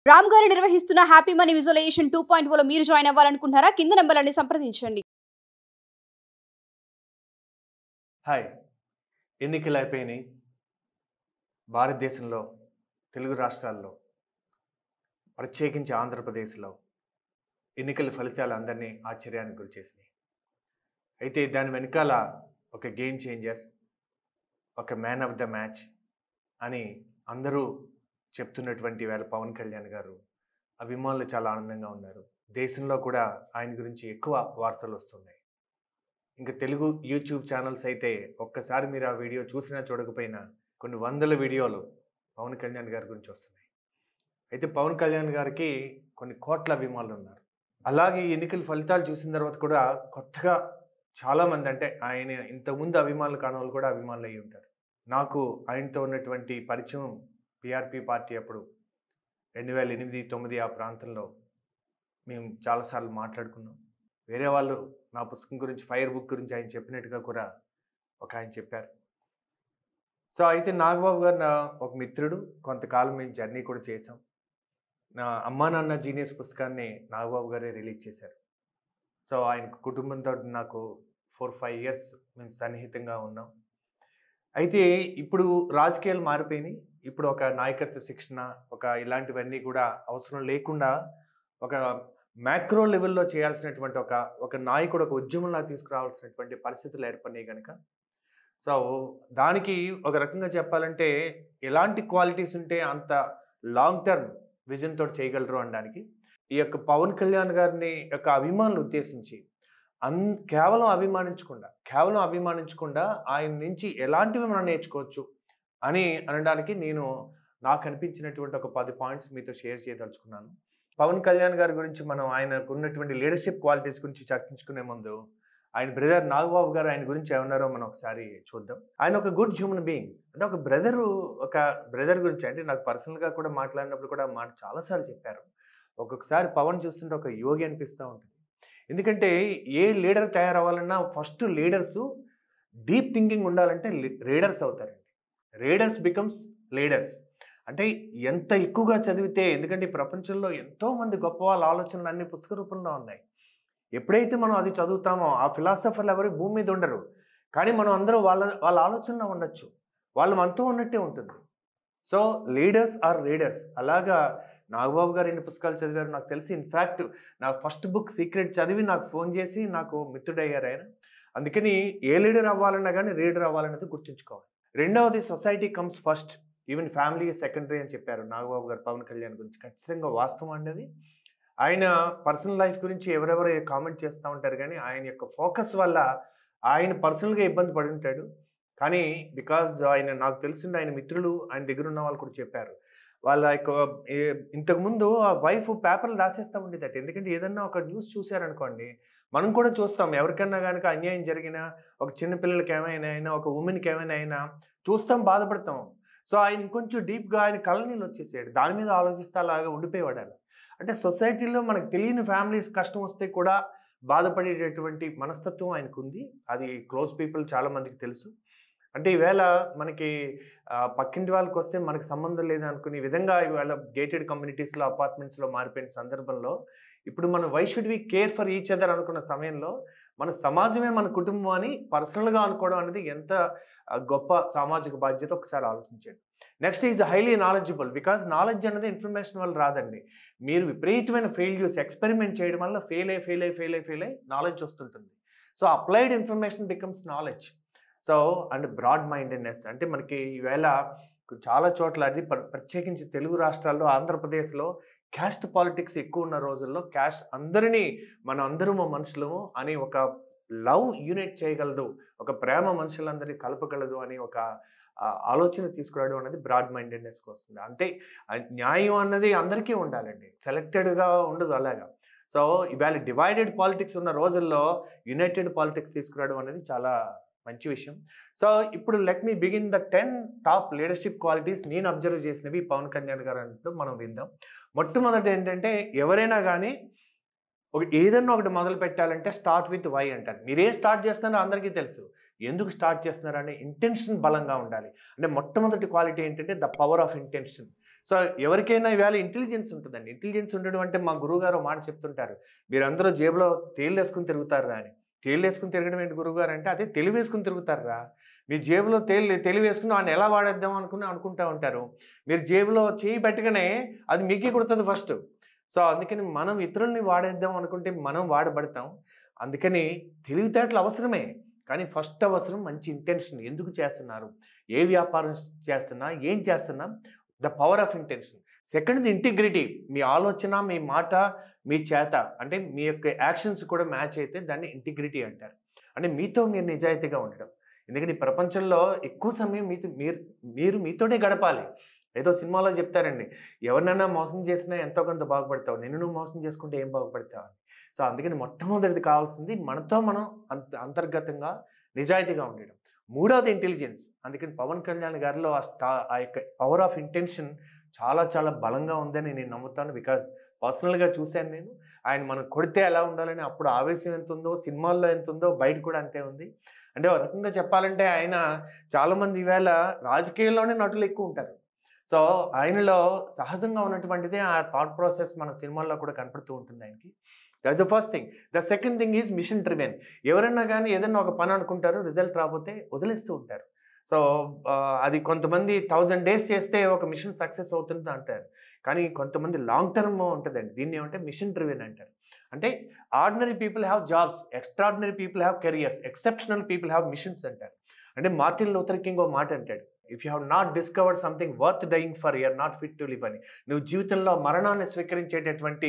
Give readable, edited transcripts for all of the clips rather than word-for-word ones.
రామ్ గారు నిర్వహిస్తున్న happy money visualisation 2.0 లో మీరు జాయిన్ అవ్వాలనుకుంటున్నారా? కింద నంబర్లని సంప్రదించండి. హాయ్. ఎన్నికలు అయిపోయినాయి. భారతదేశంలో తెలుగు రాష్ట్రాల్లో ప్రత్యేకించి ఆంధ్రప్రదేశ్లో ఎన్నికల ఫలితాలు అందరినీ ఆశ్చర్యానికి గురిచేసినాయి. అయితే దాని వెనకాల ఒక గేమ్ చేంజర్, ఒక మ్యాన్ ఆఫ్ ద మ్యాచ్ అని అందరూ చెప్తున్నటువంటి వేళ పవన్ కళ్యాణ్ గారు అభిమానులు చాలా ఆనందంగా ఉన్నారు. దేశంలో కూడా ఆయన గురించి ఎక్కువ వార్తలు వస్తున్నాయి. ఇంకా తెలుగు యూట్యూబ్ ఛానల్స్ అయితే ఒక్కసారి మీరు ఆ వీడియో చూసినా చూడకపోయినా కొన్ని వందల వీడియోలు పవన్ కళ్యాణ్ గారి గురించి వస్తున్నాయి. అయితే పవన్ కళ్యాణ్ గారికి కొన్ని కోట్ల అభిమానులు ఉన్నారు. అలాగే ఎన్నికల ఫలితాలు చూసిన తర్వాత కూడా కొత్తగా చాలామంది, అంటే ఆయన ఇంతకుముందు అభిమానులు కాని వాళ్ళు కూడా అభిమానులు అయ్యి ఉంటారు. నాకు ఆయనతో ఉన్నటువంటి పరిచయం పిఆర్పి పార్టీ అప్పుడు 2008, 2009 ఆ ప్రాంతంలో మేము చాలాసార్లు మాట్లాడుకున్నాం. వేరే వాళ్ళు నా పుస్తకం గురించి, ఫైర్ బుక్ గురించి ఆయన చెప్పినట్టుగా కూడా ఒక ఆయన చెప్పారు. సో అయితే నాగబాబు గారు నా ఒక మిత్రుడు. కొంతకాలం మేము జర్నీ కూడా చేసాం. నా అమ్మా నాన్న జీనియస్ పుస్తకాన్ని నాగబాబు గారే రిలీజ్ చేశారు. సో ఆయన కుటుంబంతో నాకు 4-5 ఇయర్స్ మేము సన్నిహితంగా ఉన్నాం. అయితే ఇప్పుడు రాజకీయాలు మారిపోయినాయి. ఇప్పుడు ఒక నాయకత్వ శిక్షణ, ఒక ఇలాంటివన్నీ కూడా అవసరం లేకుండా ఒక మ్యాక్రో లెవెల్లో చేయాల్సినటువంటి ఒక నాయకుడు ఒక ఉద్యమంలా తీసుకురావాల్సినటువంటి పరిస్థితులు ఏర్పడినాయి కనుక, సో దానికి ఒక రకంగా చెప్పాలంటే ఎలాంటి క్వాలిటీస్ ఉంటే అంత లాంగ్ టర్మ్ విజన్ తోటి చేయగలరు అనడానికి ఈ యొక్క పవన్ కళ్యాణ్ గారిని యొక్క అభిమానులు ఉద్దేశించి కేవలం అభిమానించకుండా ఆయన నుంచి ఎలాంటివి మనం నేర్చుకోవచ్చు అని అనడానికి నాకు అనిపించినటువంటి ఒక 10 పాయింట్స్ మీతో షేర్ చేయదలుచుకున్నాను. పవన్ కళ్యాణ్ గారి గురించి మనం ఆయనకు ఉన్నటువంటి లీడర్షిప్ క్వాలిటీస్ గురించి చర్చించుకునే ముందు ఆయన బ్రదర్ నాగబాబు గారు ఆయన గురించి ఏమన్నారో మనం ఒకసారి చూద్దాం. ఆయన ఒక గుడ్ హ్యూమన్ బీయింగ్. అంటే ఒక బ్రదర్ గురించి, అంటే నాకు పర్సనల్గా కూడా మాట్లాడినప్పుడు కూడా మాట చాలాసార్లు చెప్పారు. ఒక్కొక్కసారి పవన్ చూస్తుంటే ఒక యోగి అనిపిస్తూ ఉంటుంది. ఎందుకంటే ఏ లీడర్ తయారవ్వాలన్నా ఫస్ట్ లీడర్స్ డీప్ థింకింగ్ ఉండాలంటే రీడర్స్ అవుతారండి. Readers becomes leaders. అంటే ఎంత ఎక్కువగా చదివితే, ఎందుకంటే ఈ ప్రపంచంలో ఎంతోమంది గొప్ప వాళ్ళ ఆలోచనలు అన్ని పుస్తక రూపంలో ఉన్నాయి. ఎప్పుడైతే మనం అది చదువుతామో ఆ ఫిలాసఫర్లు ఎవరు భూమి మీద ఉండరు, కానీ మనం అందరూ వాళ్ళ ఆలోచనలో ఉండొచ్చు. వాళ్ళు మనతో ఉన్నట్టే ఉంటుంది. So leaders are readers. అలాగా నాగబాబు గారు ఎన్ని పుస్తకాలు చదివారు నాకు తెలిసి. ఇన్ఫ్యాక్ట్ నా ఫస్ట్ బుక్ సీక్రెట్ చదివి నాకు ఫోన్ చేసి నాకు మిత్రుడయ్యారు ఆయన. అందుకని ఏ లీడర్ అవ్వాలన్నా కానీ రీడర్ అవ్వాలన్నది గుర్తుంచుకోవాలి. రెండవది, society comes first, even family secondary అని చెప్పారు నాగబాబు గారు పవన్ కళ్యాణ్ గురించి. ఖచ్చితంగా వాస్తవం అండి అది. ఆయన పర్సనల్ లైఫ్ గురించి ఎవరెవరు కామెంట్ చేస్తూ ఉంటారు, కానీ ఆయన యొక్క ఫోకస్ వల్ల ఆయన పర్సనల్గా ఇబ్బంది పడి ఉంటాడు. కానీ బికాజ్ నాకు తెలిసింది, ఆయన మిత్రులు ఆయన దగ్గర ఉన్న వాళ్ళు కూడా చెప్పారు, వాళ్ళ యొక్క ఇంతకుముందు ఆ వైఫ్ పేపర్లు రాసేస్తూ ఉండేదట. ఎందుకంటే ఏదన్నా ఒక న్యూస్ చూశారనుకోండి, మనం కూడా చూస్తాం, ఎవరికన్నా కనుక అన్యాయం జరిగినా, ఒక చిన్న పిల్లలకి ఏమైనా అయినా, ఒక ఉమెన్కి ఏమైనా అయినా చూస్తాం, బాధపడతాం. సో ఆయన కొంచెం డీప్గా ఆయన కళ్ళనీళ్ళు వచ్చేసాడు. దాని మీద ఆలోచిస్తే అలాగా ఉండిపోయేవాడు ఆయన. అంటే సొసైటీలో మనకు తెలియని ఫ్యామిలీస్ కష్టం వస్తే కూడా బాధపడేటటువంటి మనస్తత్వం ఆయనకు ఉంది. అది క్లోజ్ పీపుల్ చాలా మందికి తెలుసు. అంటే ఈవేళ మనకి పక్కింటి వాళ్ళకి వస్తే మనకు సంబంధం లేదు అనుకునే విధంగా ఈవేళ గేటెడ్ కమ్యూనిటీస్లో, అపార్ట్మెంట్స్లో మారిపోయిన సందర్భంలో ఇప్పుడు మనం why should we care for each other అనుకున్న సమయంలో మన సమాజమే మన కుటుంబం అని పర్సనల్గా అనుకోవడం అనేది ఎంత గొప్ప సామాజిక బాధ్యత ఒకసారి ఆలోచించండి. Next is highly knowledgeable. Because knowledge అనేది ఇన్ఫర్మేషన్ వల్ల రాదండి. మీరు విపరీతమైన ఫెయిల్యూర్స్ ఎక్స్పెరిమెంట్ చేయడం వల్ల ఫెయిల్ అయ్యి నాలెడ్జ్ వస్తుంటుంది. So applied information becomes knowledge. So and broad mindedness. అంటే మనకి ఈవేళ చాలా చోట్ల అది ప్రత్యేకించి తెలుగు రాష్ట్రాల్లో, ఆంధ్రప్రదేశ్లో క్యాస్ట్ పాలిటిక్స్ ఎక్కువ ఉన్న రోజుల్లో క్యాస్ట్ మనం అందరము మనుషులము అని ఒక లవ్ యూనిట్ చేయగలదు, ఒక ప్రేమ మనుషులందరినీ కలపగలదు అని ఒక ఆలోచన తీసుకురావడం అనేది బ్రాడ్ మైండెడ్నెస్కి వస్తుంది. అంటే న్యాయం అన్నది అందరికీ ఉండాలండి, సెలెక్టెడ్గా ఉండదు అలాగా. సో ఇవాళ డివైడెడ్ పాలిటిక్స్ ఉన్న రోజుల్లో యునైటెడ్ పాలిటిక్స్ తీసుకురావడం అనేది చాలా మంచి విషయం. సో ఇప్పుడు let me begin the 10 top leadership qualities నేను అబ్జర్వ్ చేసినవి పవన్ కళ్యాణ్ గారు అంటూ మనం విందాం. మొట్టమొదటి ఏంటంటే, ఎవరైనా కానీ ఏదన్నా ఒకటి మొదలు పెట్టాలంటే స్టార్ట్ విత్ వై అంటారు. మీరేం స్టార్ట్ చేస్తున్నారో అందరికీ తెలుసు. ఎందుకు స్టార్ట్ చేస్తున్నారనే ఇంటెన్షన్ బలంగా ఉండాలి. అంటే మొట్టమొదటి క్వాలిటీ ఏంటంటే the power of intention. So ఎవరికైనా ఈవేళ ఇంటెలిజెన్స్ ఉంటుందండి. ఇంటెలిజెన్స్ ఉండడం అంటే మా గురువుగారు ఒక మాట చెప్తుంటారు. మీరందరూ జేబులో తేళ్ళేసుకొని తిరుగుతారురా అని. తేళ్ళేసుకొని తిరగడం ఏంటి గురువుగారు అంటే, అదే తెలివేసుకొని తిరుగుతారురా. మీ జేబులో తెలివేసుకొని వాడిని ఎలా వాడేద్దాం అనుకుంటా ఉంటారు. మీరు జేబులో చేయి పెట్టగానే అది మీకే కుడుతుంది ఫస్ట్. సో అందుకని మనం ఇతరుల్ని వాడేద్దాం అనుకుంటే మనం వాడబడతాం. అందుకని తెలివితేటలు అవసరమే. కానీ ఫస్ట్ అవసరం మంచి ఇంటెన్షన్. ఎందుకు చేస్తున్నారు? ఏ వ్యాపారం చేస్తున్నా, ఏం చేస్తున్నా ద పవర్ ఆఫ్ ఇంటెన్షన్. సెకండ్‌ది ఇంటిగ్రిటీ. మీ ఆలోచన, మీ మాట, మీ చేత అంటే మీ యొక్క యాక్షన్స్ కూడా మ్యాచ్ అయితే దాన్ని ఇంటిగ్రిటీ అంటారు. అంటే మీతో మీరు నిజాయితీగా ఉండడం. ఎందుకంటే ఈ ప్రపంచంలో ఎక్కువ సమయం మీరు మీతోనే గడపాలి. ఏదో సినిమాలో చెప్తారండి. ఎవరినైనా మోసం చేసినా ఎంతో కొంత బాగుపడతావు. నిన్ను నువ్వు మోసం చేసుకుంటే ఏం బాగుపడతావు అని. సో అందుకని మొట్టమొదటిది కావాల్సింది మనతో మనం అంతర్గతంగా నిజాయితీగా ఉండడం. మూడవది ఇంటెలిజెన్స్. అందుకని పవన్ కళ్యాణ్ గారిలో ఆ యొక్క పవర్ ఆఫ్ ఇంటెన్షన్ చాలా చాలా బలంగా ఉందని నేను నమ్ముతాను. బికాజ్ పర్సనల్‌గా చూశాను నేను. ఆయన మనం కొడితే ఎలా ఉండాలని అప్పుడు ఆవేశం ఎంతుందో, సినిమాల్లో ఎంతుందో బయట కూడా అంతే ఉంది. అంటే ఒక రకంగా చెప్పాలంటే ఆయన చాలామంది ఈవేళ రాజకీయాల్లోనే నటులు ఎక్కువ ఉంటారు. సో ఆయనలో సహజంగా ఉన్నటువంటిదే ఆ థాట్ ప్రాసెస్ మన సినిమాల్లో కూడా కనపడుతూ ఉంటుంది ఆయనకి. That's the first thing. The second thing is mission driven. ఎవరైనా గానీ ఏదైనా ఒక పని అనుకుంటారు, రిజల్ట్ రాకపోతే వదిలేస్తూ ఉంటారు. సో అది కొంతమంది 1000 డేస్ చేస్తే ఒక మిషన్ సక్సెస్ అవుతుంది అంటారు. కానీ కొంతమంది లాంగ్ టర్మ్ ఉంటదండి. దీన్ని ఏమంటే మిషన్ డ్రివెన్ అంటారు. అంటే ordinary people have jobs, extraordinary people have careers, exceptional people have missions అంటారు. అంటే మార్టిన్ లూథర్ కింగ్ ఓ మాట అంటాడు. If you have not discovered something worth dying for you are not fit to live అని. నువ్వు జీవితంలో మరణాన్ని స్వీకరించేటటువంటి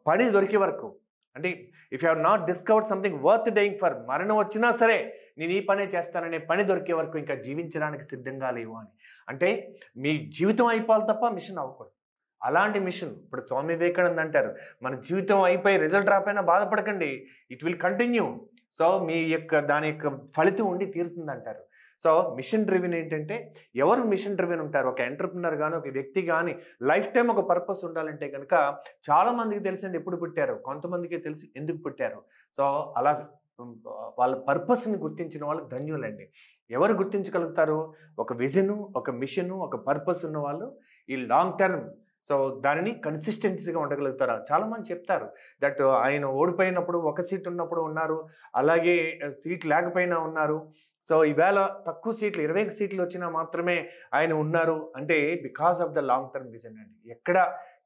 పని దొరికే వరకు, అంటే if you have not discovered something worth dying for, మరణం వచ్చినా సరే నేను ఈ పనే చేస్తాననే పని దొరికే వరకు ఇంకా జీవించడానికి సిద్ధంగా లేవు అని. అంటే మీ జీవితం అయిపోవాలి తప్ప మిషన్ అవ్వకూడదు. అలాంటి మిషన్ ఇప్పుడు స్వామి వివేకానంద అంటారు, మన జీవితం అయిపోయి రిజల్ట్ రాకపోయినా బాధపడకండి, ఇట్ విల్ కంటిన్యూ. సో మీ యొక్క దాని యొక్క ఫలితం ఉండి తీరుతుంది అంటారు. సో మిషన్ డ్రివెన్ ఏంటంటే, ఎవరు మిషన్ డ్రివెన్ ఉంటారు, ఒక ఎంటర్‌ప్రెన్యూర్ గాని, ఒక వ్యక్తి గాని లైఫ్ టైమ్ ఒక పర్పస్ ఉండాలంటే కనుక చాలా మందికి తెలుసండి ఎప్పుడు పుట్టారు, కొంతమందికి తెలుసు ఎందుకు పుట్టారు. సో అలా వాళ్ళ పర్పస్‌ని గుర్తించిన వాళ్ళు ధన్యులండి. ఎవరు గుర్తించగలుగుతారు? ఒక విజను, ఒక మిషను, ఒక పర్పస్ ఉన్నవాళ్ళు ఈ లాంగ్ టర్మ్ సో దానిని కన్సిస్టెన్సీగా ఉండగలుగుతారు. చాలామంది చెప్తారు దట్ ఆయన ఓడిపోయినప్పుడు ఒక సీట్ ఉన్నప్పుడు ఉన్నారు, అలాగే సీట్ లేకపోయినా ఉన్నారు. సో ఈవేళ తక్కువ సీట్లు 20 సీట్లు వచ్చినా మాత్రమే ఆయన ఉన్నారు అంటే because of the long term vision అండి. ఎక్కడ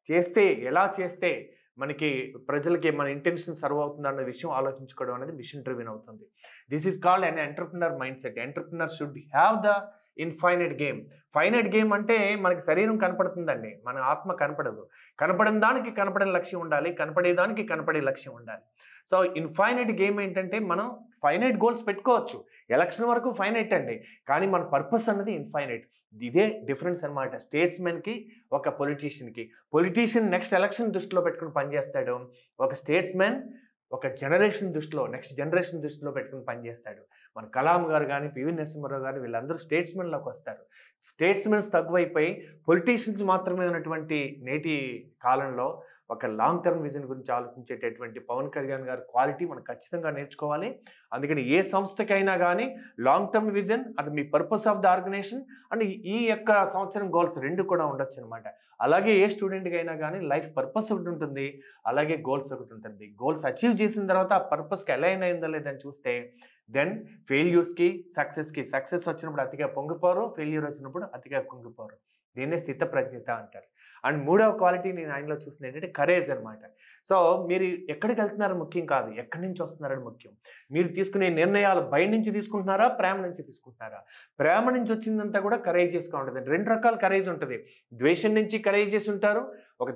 చేస్తే, ఎలా చేస్తే మనకి ప్రజలకి మన ఇంటెన్షన్ సర్వ్ అవుతుందన్న విషయం ఆలోచించుకోవడం అనేది మిషన్ డ్రివెన్ అవుతుంది. This is called an entrepreneur mind set. Entrepreneur should have the infinite game. Finite game అంటే మనకి శరీరం కనపడుతుందండి, మన ఆత్మ కనపడదు. కనపడని దానికి కనపడని లక్ష్యం ఉండాలి, కనపడేదానికి కనపడే లక్ష్యం ఉండాలి. సో ఇన్‌ఫైనైట్ గేమ్ ఏంటంటే మనం ఫైనైట్ గోల్స్ పెట్టుకోవచ్చు. ఎలక్షన్ వరకు ఫైనైట్ అండి. కానీ మన పర్పస్ అన్నది ఇన్‌ఫైనైట్. ఇదే డిఫరెన్స్ అన్నమాట స్టేట్స్‌మెన్‌కి, ఒక పొలిటీషియన్‌కి. పొలిటీషియన్ నెక్స్ట్ ఎలక్షన్ దృష్టిలో పెట్టుకొని పనిచేస్తాడు. ఒక స్టేట్స్‌మెన్ ఒక జనరేషన్ దృష్టిలో, నెక్స్ట్ జనరేషన్ దృష్టిలో పెట్టుకొని పనిచేస్తాడు. మన కలాం గారు గాని, పివి నరసింహారావు గారు వీళ్ళందరూ స్టేట్స్‌మెన్‌లోకి వస్తారు. స్టేట్స్‌మెన్స్ తక్కువైపోయి పొలిటీషియన్స్ మాత్రమే ఉన్నటువంటి నేటి కాలంలో ఒక లాంగ్ టర్మ్ విజన్ గురించి ఆలోచించేటటువంటి పవన్ కళ్యాణ్ గారి క్వాలిటీ మనం ఖచ్చితంగా నేర్చుకోవాలి. అందుకని ఏ సంస్థకైనా గానీ లాంగ్ టర్మ్ విజన్, అది మీ purpose of the organisation and ఈ యొక్క సంవత్సరం గోల్స్ 2 కూడా ఉండొచ్చనమాట. అలాగే ఏ స్టూడెంట్‌కైనా గానీ లైఫ్ పర్పస్ ఒకటి ఉంటుంది, అలాగే గోల్స్ ఒకటి ఉంటుంది. గోల్స్ అచీవ్ చేసిన తర్వాత ఆ పర్పస్‌కి అలైన్ అయిందా లేదని చూస్తే దెన్ ఫెయిల్యూర్స్‌కి, సక్సెస్ వచ్చినప్పుడు అతిగా పొంగిపోరు, ఫెయిల్యూర్ వచ్చినప్పుడు అతిగా కుంగిపోరు. దీన్నే స్థితప్రజ్ఞత అంటారు. అండ్ మూడవ క్వాలిటీ నేను ఆయనలో చూసింది ఏంటంటే కరేజ్ అనమాట. సో మీరు ఎక్కడికి వెళ్తున్నారో ముఖ్యం కాదు, ఎక్కడి నుంచి వస్తున్నారని ముఖ్యం. మీరు తీసుకునే నిర్ణయాలు బయట నుంచి తీసుకుంటున్నారా, ప్రేమ నుంచి తీసుకుంటున్నారా? ప్రేమ నుంచి వచ్చిందంతా కూడా కరేజియస్‌గా ఉంటుంది. 2 రకాల కరేజ్ ఉంటుంది. ద్వేషం నుంచి కరేజియస్ ఉంటారు. ఒక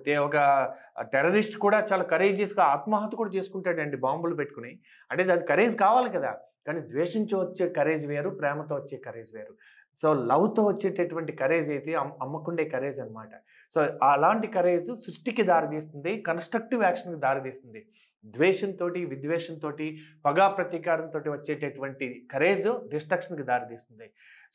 టెర్రరిస్ట్ కూడా చాలా కరేజియస్‌గా ఆత్మహత్య కూడా చేసుకుంటాడండి బాంబులు పెట్టుకుని. అంటే అది కరేజ్ కావాలి కదా! కానీ ద్వేషంతో వచ్చే కరేజ్ వేరు, ప్రేమతో వచ్చే కరేజ్ వేరు. సో లవ్‌తో వచ్చేటటువంటి కరేజ్ అయితే అమ్మకుండే కరేజ్ అనమాట. సో అలాంటి కరేజ్ సృష్టికి దారితీస్తుంది, కన్‌స్ట్రక్టివ్ యాక్షన్‌కి దారితీస్తుంది. ద్వేషంతోటి, విద్వేషంతోటి, పగా ప్రతీకారంతోటి వచ్చేటటువంటి కరేజ్ డిస్ట్రక్షన్‌కి దారితీస్తుంది.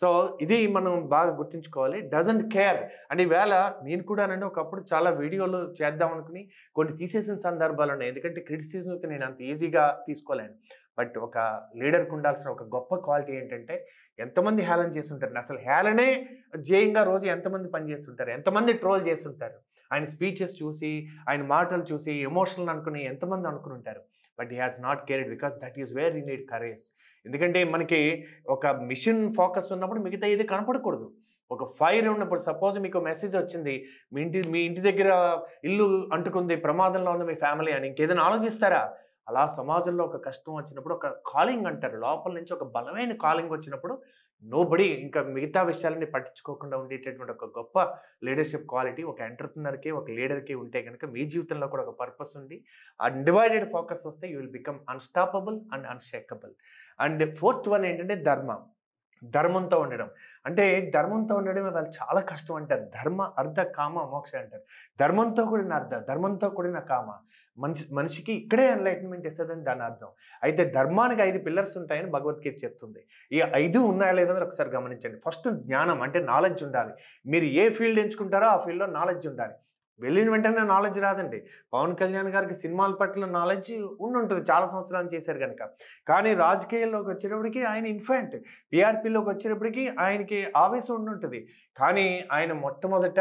సో ఇది మనం బాగా గుర్తుంచుకోవాలి. Doesn't care. అంటే ఈవేళ నేను కూడానండి ఒకప్పుడు చాలా వీడియోలు చేద్దాం అనుకుని కొన్ని తీసేసిన సందర్భాలున్నాయి. ఎందుకంటే క్రిటిసిజంకి నేను అంత ఈజీగా తీసుకోలేను. బట్ ఒక లీడర్‌కి ఉండాల్సిన ఒక గొప్ప క్వాలిటీ ఏంటంటే ఎంతమంది హేళన చేస్తుంటారు, అసలు హేళనే ధ్యేయంగా రోజు ఎంతమంది పని చేస్తుంటారు, ఎంతమంది ట్రోల్ చేస్తుంటారు, ఆయన స్పీచెస్ చూసి ఆయన మాటలు చూసి ఎమోషనల్ అనుకుని ఎంతమంది అనుకుని ఉంటారు. But he has not cared because that is where you need courage. ఎందుకంటే మనకి ఒక మిషన్ ఫోకస్ ఉన్నప్పుడు మిగతా ఇది కనపడకూడదు. ఒక ఫైర్ ఉన్నప్పుడు, సపోజ్ మీకు మెసేజ్ వచ్చింది, మీ ఇంటి దగ్గర ఇల్లు అంటుకుంది, ప్రమాదంలో ఉంది మీ ఫ్యామిలీ అని, ఇంకేదైనా ఆలోచిస్తారా? అలా సమాజంలో ఒక కష్టం వచ్చినప్పుడు ఒక కాలింగ్ అంటారు, లోపల నుంచి ఒక బలమైన కాలింగ్ వచ్చినప్పుడు నోబడి ఇంకా మిగతా విషయాలని పట్టించుకోకుండా ఉండేటటువంటి ఒక గొప్ప లీడర్షిప్ క్వాలిటీ ఒక ఎంటర్ప్రినర్కి, ఒక లీడర్కి ఉంటే కనుక మీ జీవితంలో కూడా ఒక పర్పస్ ఉంది, అన్డివైడెడ్ ఫోకస్ వస్తే you will become unstoppable and unshakeable. And fourth one ఏంటంటే ధర్మంతో ఉండడం. అంటే ధర్మంతో ఉండడం అది చాలా కష్టం అంటారు. ధర్మ, అర్థ, కామ, మోక్ష అంటారు. ధర్మంతో కూడిన అర్థ, ధర్మంతో కూడిన కామ మనిషికి ఇక్కడే ఎన్లైట్మెంట్ ఇస్తుందని దాని అర్థం. అయితే ధర్మానికి 5 పిల్లర్స్ ఉంటాయని భగవద్గీత చెప్తుంది. ఈ 5 ఉన్నాయా లేదో మీరు ఒకసారి గమనించండి. ఫస్ట్ జ్ఞానం, అంటే నాలెడ్జ్ ఉండాలి. మీరు ఏ ఫీల్డ్ ఎంచుకుంటారో ఆ ఫీల్డ్లో నాలెడ్జ్ ఉండాలి. వెళ్ళిన వెంటనే నాలెడ్జ్ రాదండి. పవన్ కళ్యాణ్ గారికి సినిమాల పట్ల నాలెడ్జ్ ఉంటుంది, చాలా సంవత్సరాలు చేశారు కనుక. కానీ రాజకీయాల్లోకి వచ్చేటప్పటికి ఆయన ఇన్ఫాంట్, టీఆర్పీలోకి వచ్చేటప్పటికి ఆయనకి ఆవేశం ఉంటుంది. కానీ ఆయన మొట్టమొదట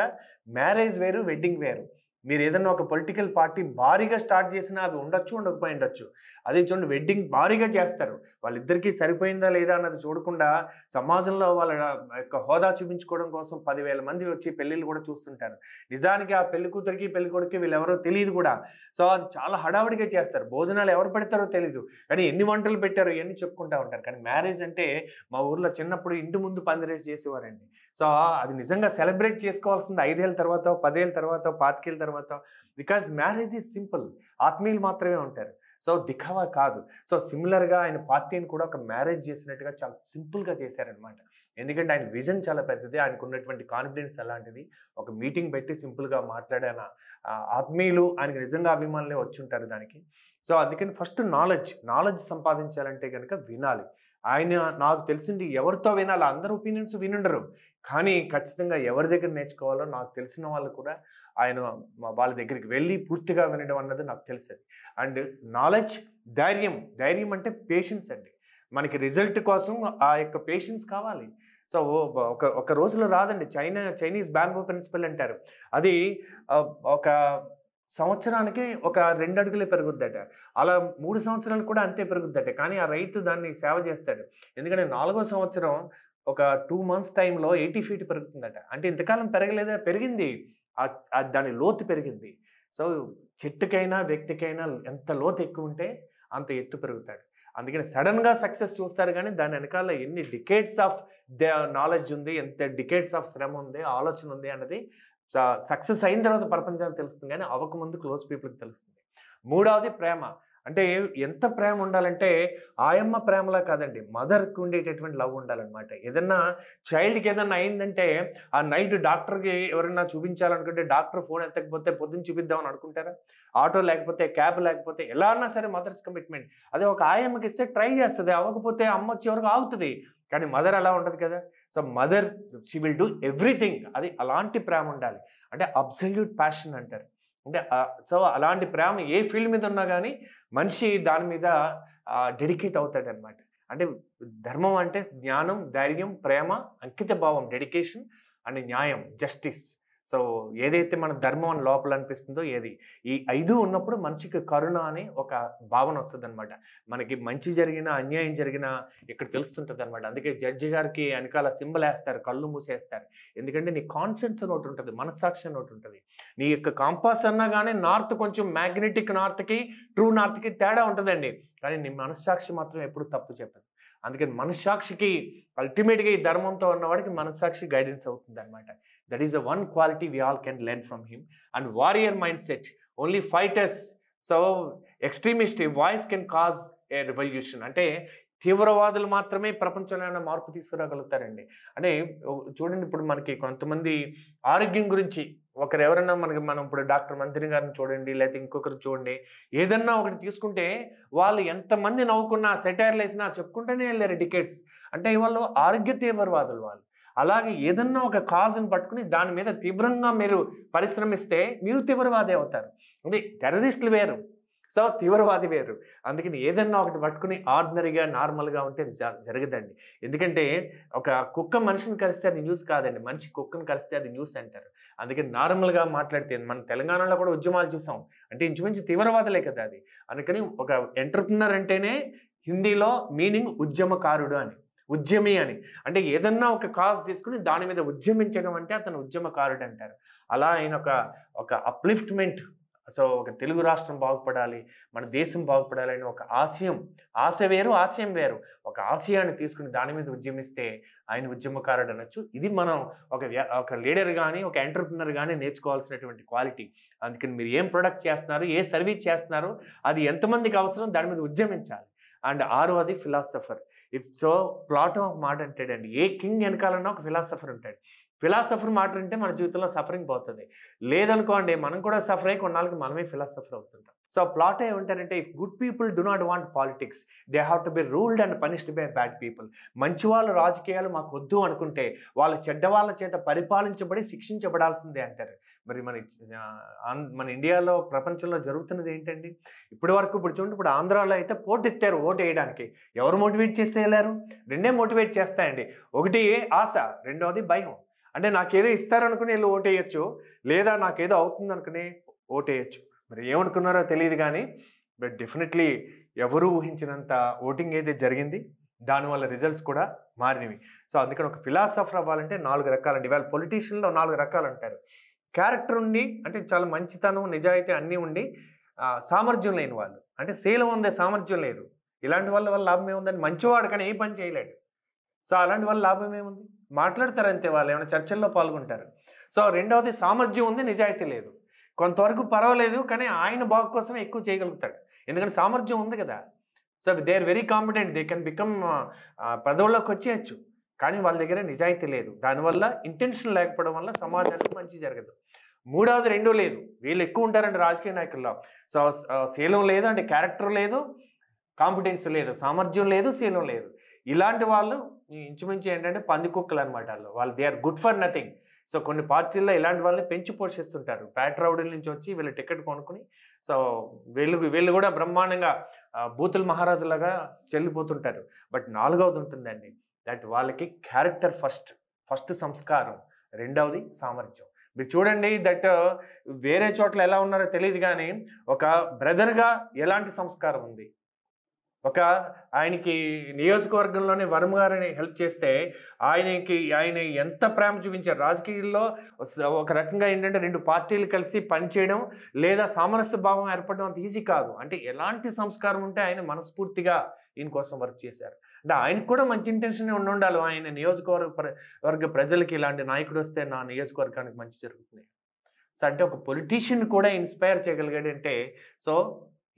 మ్యారేజ్ వేరు, వెడ్డింగ్ వేరు. మీరు ఏదన్నా ఒక పొలిటికల్ పార్టీ భారీగా స్టార్ట్ చేసినా అది ఉండొచ్చు, ఉండకపోయి ఉండొచ్చు. అదే చూడండి, వెడ్డింగ్ భారీగా చేస్తారు. వాళ్ళిద్దరికీ సరిపోయిందా లేదా అన్నది చూడకుండా సమాజంలో వాళ్ళ యొక్క హోదా చూపించుకోవడం కోసం 10,000 మంది వచ్చి పెళ్ళిళ్ళు కూడా చూస్తుంటారు. నిజానికి ఆ పెళ్లి కూతురికి పెళ్లి కొడుకు వీళ్ళెవరో తెలియదు కూడా. సో అది చాలా హడావుడిగా చేస్తారు. భోజనాలు ఎవరు పెడతారో తెలియదు, కానీ ఎన్ని వంటలు పెట్టారో ఇవన్నీ చెప్పుకుంటూ ఉంటారు. కానీ మ్యారేజ్ అంటే మా ఊర్లో చిన్నప్పుడు ఇంటి ముందు పందిరేసి చేసేవారండి. సో అది నిజంగా సెలబ్రేట్ చేసుకోవాల్సింది 5 ఏళ్ళ తర్వాత, 10 ఏళ్ళ తర్వాత, 25 ఏళ్ళ తర్వాత. బికాజ్ మ్యారేజ్ ఈజ్ సింపుల్, ఆత్మీయులు మాత్రమే ఉంటారు. సో దిఖావా కాదు. సో సిమిలర్గా ఆయన పార్టీని కూడా ఒక మ్యారేజ్ చేసినట్టుగా చాలా సింపుల్గా చేశారనమాట. ఎందుకంటే ఆయన విజన్ చాలా పెద్దది, ఆయనకు ఉన్నటువంటి కాన్ఫిడెన్స్ అలాంటిది. ఒక మీటింగ్ పెట్టి సింపుల్గా మాట్లాడాన ఆత్మీయులు ఆయనకు నిజంగా అభిమానులే వచ్చి ఉంటారు దానికి. సో అందుకని ఫస్ట్ నాలెడ్జ్ సంపాదించాలంటే కనుక వినాలి. ఆయన నాకు తెలిసింది ఎవరితో వినాలి, అందరు ఒపీనియన్స్ వినుండరు. కానీ ఖచ్చితంగా ఎవరి దగ్గర నేర్చుకోవాలో నాకు తెలిసిన వాళ్ళు కూడా ఆయన వాళ్ళ దగ్గరికి వెళ్ళి పూర్తిగా వినడం అన్నది నాకు తెలుసది. అండ్ నాలెడ్జ్, ధైర్యం అంటే పేషెన్స్ అండి. మనకి రిజల్ట్ కోసం ఆ యొక్క పేషెన్స్ కావాలి. సో ఒక రోజులో రాదండి. చైనీస్ బ్యాంబూ ప్రిన్సిపల్ అంటారు. అది ఒక సంవత్సరానికి ఒక 2 అడుగులే పెరుగుద్దట. అలా 3 సంవత్సరాలు కూడా అంతే పెరుగుద్దట. కానీ ఆ రైతు దాన్ని సేవ చేస్తాడు. ఎందుకంటే 4వ సంవత్సరం ఒక 2 మంత్స్ టైంలో 80 ఫీట్ పెరుగుతుందట. అంటే ఇంతకాలం పెరగలేదా? పెరిగింది. దాని లోతు పెరిగింది. సో చెట్టుకైనా వ్యక్తికైనా ఎంత లోతు ఎక్కువ ఉంటే అంత ఎత్తు పెరుగుతాడు. అందుకని సడన్గా సక్సెస్ చూస్తారు, కానీ దాని వెనకాల ఎన్ని డికేడ్స్ ఆఫ్ నాలెడ్జ్ ఉంది, ఎంత డికేడ్స్ ఆఫ్ శ్రమ ఉంది, ఆలోచన ఉంది అన్నది సక్సెస్ అయిన తర్వాత ప్రపంచానికి తెలుస్తుంది, కానీ అవ్వకముందు క్లోజ్ పీపుల్కి తెలుస్తుంది. 3వది ప్రేమ. అంటే ఎంత ప్రేమ ఉండాలంటే ఆయమ్మ ప్రేమలా కాదండి, మదర్కి ఉండేటటువంటి లవ్ ఉండాలన్నమాట. ఏదన్నా చైల్డ్కి ఏదన్నా అయిందంటే ఆ నైట్ డాక్టర్కి ఎవరైనా చూపించాలనుకుంటే డాక్టర్ ఫోన్ ఎత్తకపోతే పొద్దున్న చూపిద్దామని అనుకుంటారా? ఆటో లేకపోతే, క్యాబ్ లేకపోతే, ఎలా అన్నా సరే మదర్స్ కమిట్మెంట్. అదే ఒక ఆయమ్మకి ఇస్తే ట్రై చేస్తుంది, అవ్వకపోతే అమ్మ వచ్చే వరకు ఆగుతుంది. కానీ మదర్ అలా ఉండదు కదా. So mother she will do everything. అది అలాంటి ప్రేమ ఉండాలి. అంటే అబ్సల్యూట్ ప్యాషన్ అంటారు. అంటే సో అలాంటి ప్రేమ ఏ ఫీల్డ్ మీద ఉన్నా కానీ మనిషి దాని మీద డెడికేట్ అవుతాడనమాట. అంటే ధర్మం అంటే జ్ఞానం, ధైర్యం, ప్రేమ, అంకిత భావం, డెడికేషన్ అండ్ న్యాయం, జస్టిస్. సో ఏదైతే మన ధర్మం అని లోపల అనిపిస్తుందో ఈ 5 ఉన్నప్పుడు మనిషికి కరుణ అనే ఒక భావన వస్తుంది అనమాట. మనకి మంచి జరిగినా, అన్యాయం జరిగినా ఇక్కడ తెలుస్తుంటుంది అనమాట. అందుకే జడ్జి గారికి వెనకాల సింబల్ వేస్తారు, కళ్ళు మూసేస్తారు. ఎందుకంటే నీ కాన్షియన్స్ అని ఒకటి ఉంటుంది, మనస్సాక్షి అని ఒకటి ఉంటుంది. నీ యొక్క కాంపాస్ అన్నా కానీ నార్త్ కొంచెం మ్యాగ్నెటిక్ నార్త్కి, ట్రూ నార్త్కి తేడా ఉంటుందండి. కానీ నీ మనస్సాక్షి మాత్రం ఎప్పుడు తప్పు చెప్పదు. అందుకని మనస్సాక్షికి అల్టిమేట్గా ఈ ధర్మంతో ఉన్నవాడికి మనస్సాక్షి గైడెన్స్ అవుతుంది అనమాట. That is the one quality we all can learn from him. And warrior mindset, only fighters. So extremist voice can cause a revolution. అంటే తీవ్రవాదులు మాత్రమే ప్రపంచంలో మార్పు తీసుకురాగలుగుతారండి. అంటే చూడండి, ఇప్పుడు మనకి కొంతమంది ఆరోగ్యం గురించి ఎవరన్నా మనం ఇప్పుడు డాక్టర్ మంత్రి గారిని చూడండి, లేకపోతే ఇంకొకరు చూడండి, ఏదన్నా ఒకటి తీసుకుంటే వాళ్ళు ఎంతమంది నవ్వుకున్నా, సెటైర్లు వేసినా చెప్పుకుంటూనే వెళ్ళారు డికేట్స్. అంటే వాళ్ళు ఆరోగ్య తీవ్రవాదులు వాళ్ళు. అలాగే ఏదన్నా ఒక కాజ్ని పట్టుకుని దాని మీద తీవ్రంగా మీరు పరిశ్రమిస్తే మీరు తీవ్రవాదే అవుతారు. అంటే టెర్రరిస్టులు వేరు. సో తీవ్రవాది వేరు. అందుకని ఏదన్నా ఒకటి పట్టుకుని ఆర్డినరీగా, నార్మల్‌గా ఉంటే అది జరగదండి. ఎందుకంటే ఒక కుక్క మనిషిని కరిస్తే అది న్యూస్ కాదండి. మనిషి కుక్కని కరిస్తే అది న్యూస్ అంటారు. అందుకని నార్మల్‌గా మాట్లాడితే మన తెలంగాణలో కూడా ఉద్యమాలు చూసాం. అంటే ఇంచుమించు తీవ్రవాదులే కదా అది. అందుకని ఒక ఎంటర్‌ప్రెన్యూర్ అంటేనే హిందీలో మీనింగ్ ఉద్యమకారుడు అని. ఉద్యమి అని. అంటే ఏదన్నా ఒక కాజ్ తీసుకొని దాని మీద ఉద్యమించడం అంటే అతను ఉద్యమకారుడు అంటారు. అలా ఆయన ఒక అప్‌లిఫ్ట్‌మెంట్. సో, ఒక తెలుగు రాష్ట్రం బాగుపడాలి, మన దేశం బాగుపడాలని ఒక ఆశయం. ఆశ వేరు, ఆశయం వేరు. ఒక ఆశయాన్ని తీసుకొని దాని మీద ఉద్యమిస్తే ఆయన ఉద్యమకారుడు అనొచ్చు. ఇది మనం ఒక లీడర్ గాని, ఒక ఎంటర్‌ప్రెన్యూర్ గాని నేర్చుకోవాల్సినటువంటి క్వాలిటీ. అందుకని మీరు ఏం ప్రొడక్ట్ చేస్తున్నారు, ఏ సర్వీస్ చేస్తున్నారు, అది ఎంతమందికి అవసరం దాని మీద ఉద్యమించాలి. అండ్ ఆరవది ఫిలాసఫర్. సో, ప్లాటో ఒక మాట అంటాడండి. ఏ కింగ్ వెనకాలన్నా ఒక ఫిలాసఫర్ ఉంటాడు. ఫిలాసఫర్ మాట వింటే మన జీవితంలో సఫరింగ్ పోతది. లేదనుకోండి మనం కూడా సఫర్ అయ్యి కొన్నాళ్ళకి మనమే ఫిలాసఫర్ అవుతుంటాం. సో, ప్లాటో ఏమంటారంటే, if good people do not want politics, they have to be ruled and punished by bad people. మంచి వాళ్ళు రాజకీయాలు మాకు వద్దు అనుకుంటే వాళ్ళు చెడ్డవాళ్ళ చేత పరిపాలించబడి శిక్షించబడాల్సిందే అంటారు. మరి మన ఇండియాలో, ప్రపంచంలో జరుగుతున్నది ఏంటండి? ఇప్పుడు చూడండి, ఇప్పుడు ఆంధ్రాలో అయితే పోటెత్తారు ఓటు వేయడానికి. ఎవరు మోటివేట్ చేస్తే వెళ్ళారు? రెండే మోటివేట్ చేస్తాయండి. ఒకటి ఆశ, రెండవది భయం. అంటే నాకేదో ఇస్తారనుకుని వీళ్ళు ఓటేయొచ్చు, లేదా నాకేదో అవుతుంది అనుకుని ఓటేయొచ్చు. మరి ఏమనుకున్నారో తెలియదు కానీ, బట్ డెఫినెట్లీ ఎవరు ఊహించినంత ఓటింగ్ అయితే జరిగింది. దానివల్ల రిజల్ట్స్ కూడా మారినవి. సో, అందుకని ఒక ఫిలాసఫర్ అవ్వాలంటే 4 రకాలండి. ఇవాళ పొలిటీషియన్‌లో 4 రకాలు అంటారు. క్యారెక్టర్ ఉండి, అంటే చాలా మంచితనం, నిజాయితీ అన్నీ ఉండి సామర్థ్యం లేని వాళ్ళు. అంటే శీలం ఉంది, సామర్థ్యం లేదు. ఇలాంటి వాళ్ళ వల్ల లాభం ఏముందండి? మంచివాడు కానీ ఏ పని చేయలేడు. సో, అలాంటి వాళ్ళ లాభం ఏముంది? మాట్లాడతారు అంతే, వాళ్ళు ఏమైనా చర్చల్లో పాల్గొంటారు. సో, రెండవది సామర్థ్యం ఉంది, నిజాయితీ లేదు. కొంతవరకు పర్వాలేదు, కానీ ఆయన బాగు కోసమే ఎక్కువ చేయగలుగుతాడు. ఎందుకంటే సామర్థ్యం ఉంది కదా! So, they are very competent. They can become పదవుల్లోకి వచ్చేయచ్చు. కానీ వాళ్ళ దగ్గర నిజాయితీ లేదు. దానివల్ల ఇంటెన్షన్ లేకపోవడం వల్ల సమాజానికి మంచి జరగదు. మూడవది రెండూ లేదు. వీళ్ళు ఎక్కువ ఉంటారండి రాజకీయ నాయకుల్లో. సో, శీలం లేదు, అంటే క్యారెక్టర్ లేదు, కాంపిటెన్స్ లేదు, సామర్థ్యం లేదు, శీలం లేదు. ఇలాంటి వాళ్ళు ఇంచుమించు ఏంటంటే పందికొక్కులు అనమాట. వాళ్ళు they are good for nothing. So, కొన్ని పార్టీల్లో ఇలాంటి వాళ్ళని పెంచి పోషిస్తుంటారు. పేట రౌడీల నుంచి వచ్చి వీళ్ళు టికెట్ కొనుక్కుని, సో, వీళ్ళు కూడా బ్రహ్మాండంగా బూతుల మహారాజులాగా చెల్లిపోతుంటారు. బట్ నాలుగవది ఉంటుందండి. దట్ వాళ్ళకి క్యారెక్టర్ ఫస్ట్ సంస్కారం, రెండవది సామర్థ్యం. మీరు చూడండి, దట్ వేరే చోట్ల ఎలా ఉన్నారో తెలియదు కానీ, ఒక బ్రదర్‌గా ఎలాంటి సంస్కారం ఉంది. ఆయనకి నియోజకవర్గంలోనే వర్మ గారిని హెల్ప్ చేస్తే ఆయన ఎంత ప్రేమ చూపించారు. రాజకీయాల్లో ఒక రకంగా ఏంటంటే 2 పార్టీలు కలిసి పనిచేయడం, లేదా సామరస్య భావం ఏర్పడడం అంత ఈజీ కాదు. అంటే ఎలాంటి సంస్కారం ఉంటే ఆయన మనస్ఫూర్తిగా ఈయన కోసం వర్క్ చేశారు. అంటే ఆయనకు కూడా మంచి ఇంటెన్షన్ ఉండాలి. ఆయన వర్గ ప్రజలకి ఇలాంటి నాయకుడు వస్తే నా నియోజకవర్గానికి మంచి జరుగుతుంది. సో, అంటే ఒక పొలిటీషియన్ కూడా ఇన్స్పైర్ చేయగలిగాడంటే, so,